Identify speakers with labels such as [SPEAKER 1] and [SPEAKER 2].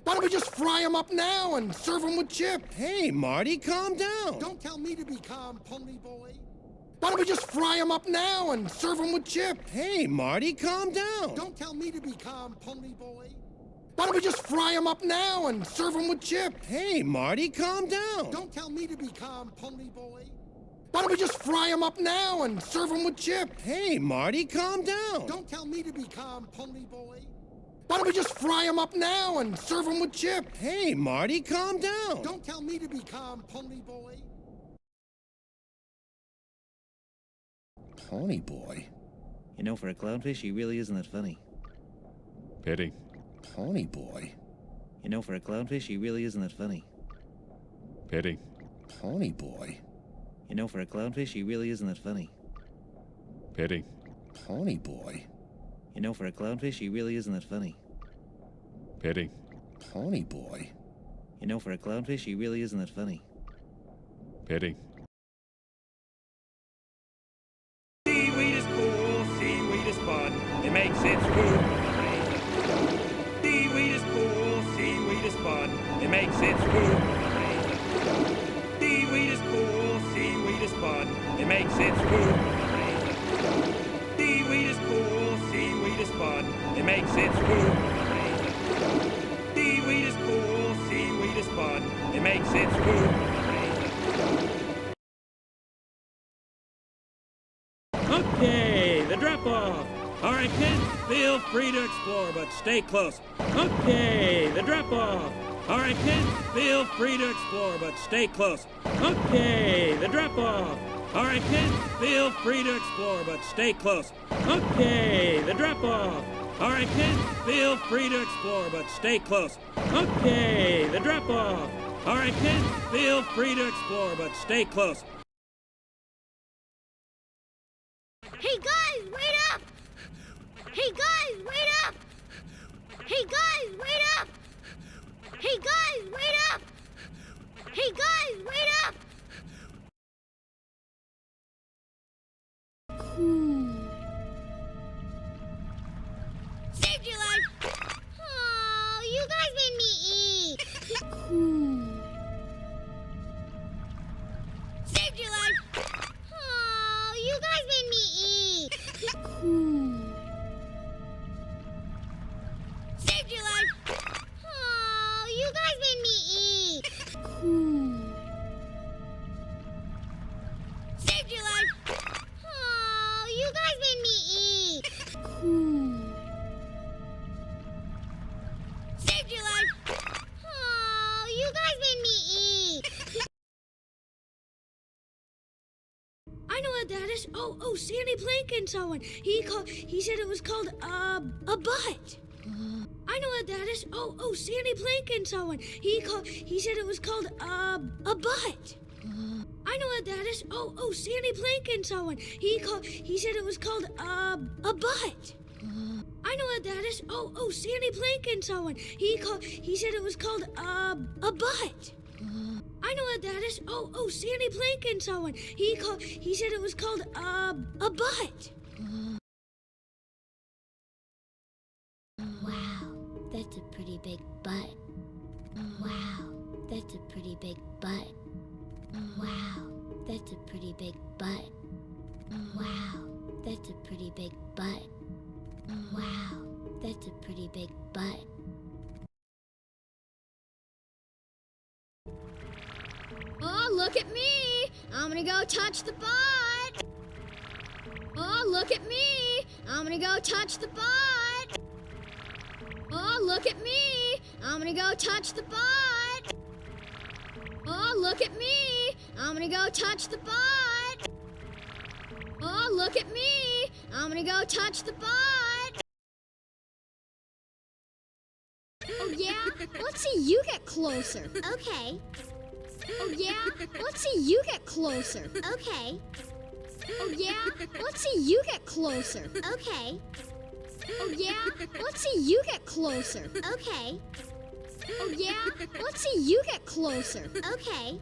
[SPEAKER 1] Why don't we just fry them up now and serve them with chips?
[SPEAKER 2] Hey, Marty, calm down.
[SPEAKER 1] Don't tell me to be calm, pony boy. Why don't we just fry them up now and serve them with chips?
[SPEAKER 2] Hey, Marty, calm down.
[SPEAKER 1] Don't tell me to be calm, pony boy. Why don't we just fry them up now and serve them with chips?
[SPEAKER 2] Hey, Marty, calm down.
[SPEAKER 1] Don't tell me to be calm, pony boy. Why don't we just fry them up now and serve them with chips?
[SPEAKER 2] Hey, Marty, calm down.
[SPEAKER 1] Don't tell me to be calm, pony boy. Why don't we just fry them up now and serve them with chips?
[SPEAKER 2] Hey, Marty, calm down.
[SPEAKER 1] Don't tell me to be calm, pony boy.
[SPEAKER 2] Pony boy?
[SPEAKER 3] You know, for a clownfish, he really isn't that funny.
[SPEAKER 4] Pity.
[SPEAKER 2] Pony boy?
[SPEAKER 3] You know, for a clownfish, he really isn't that funny.
[SPEAKER 4] Pity.
[SPEAKER 2] Pony boy?
[SPEAKER 3] You know, for a clownfish, he really isn't that funny.
[SPEAKER 4] Pity.
[SPEAKER 2] Pony boy?
[SPEAKER 3] You know, for a clownfish, he really isn't that funny.
[SPEAKER 4] Pity.
[SPEAKER 2] Pony boy?
[SPEAKER 3] You know, for a clownfish, he really isn't that funny.
[SPEAKER 4] Pity.
[SPEAKER 5] Seaweed is cool, seaweed is fun, it makes its food. Seaweed is cool, seaweed is fun, it makes its food. Seaweed is cool, seaweed is fun, it makes its food. Seaweed is cool, seaweed is fun, it makes its food. Seaweed is cool, seaweed is fun, it makes its food. Okay, the drop-off. All right, kids, feel free to explore, but stay close. Okay, the drop-off. All right, kids, feel free to explore, but stay close. Okay, the drop-off. All right, kids, feel free to explore, but stay close. Okay, the drop-off. All right, kids, feel free to explore, but stay close. Okay, the drop-off. All right, kids, feel free to explore, but stay close.
[SPEAKER 6] Hey guys, wait up! Hey guys, wait up! Hey guys, wait up! Hey guys, wait up! Hey guys, wait up! Saved your life! Oh, you guys made me eat! Saved your life! Oh, you guys made me eat! Saved your life! Oh, you guys made me eat! Saved your life! Oh, you guys made me eat! Saved your life! Oh, you guys made me eat! I know what that is. Oh, Sandy Plankton saw one. He said it was called, a butt. I know what that is. Oh, Sandy Plankton saw one. He said it was called, a butt. I know what that is. Oh, Sandy Plankton saw one. He said it was called, a butt. I know what that is. Oh, Sandy Plankton saw one. He said it was called, a butt. I know what that is. Oh, Sandy Plankton saw one. He said it was called, a butt.
[SPEAKER 7] Wow, that's a pretty big butt. Wow, that's a pretty big butt. Wow, that's a pretty big butt. Wow, that's a pretty big butt. Wow, that's a pretty big butt.
[SPEAKER 6] Oh, look at me! I'm gonna go touch the butt! Oh, look at me! I'm gonna go touch the butt! Oh, look at me! I'm gonna go touch the butt! Oh, look at me! I'm gonna go touch the butt! Oh, look at me! I'm gonna go touch the butt! Oh, yeah? Let's see you get closer.
[SPEAKER 7] Okay,
[SPEAKER 6] Oh, yeah? Let's see you get closer.
[SPEAKER 7] okay,
[SPEAKER 6] Oh, yeah? Let's see you get closer.
[SPEAKER 7] okay,
[SPEAKER 6] Oh, yeah? Let's see you get closer.
[SPEAKER 7] okay,
[SPEAKER 6] Oh, yeah? Let's see you get closer.
[SPEAKER 7] okay,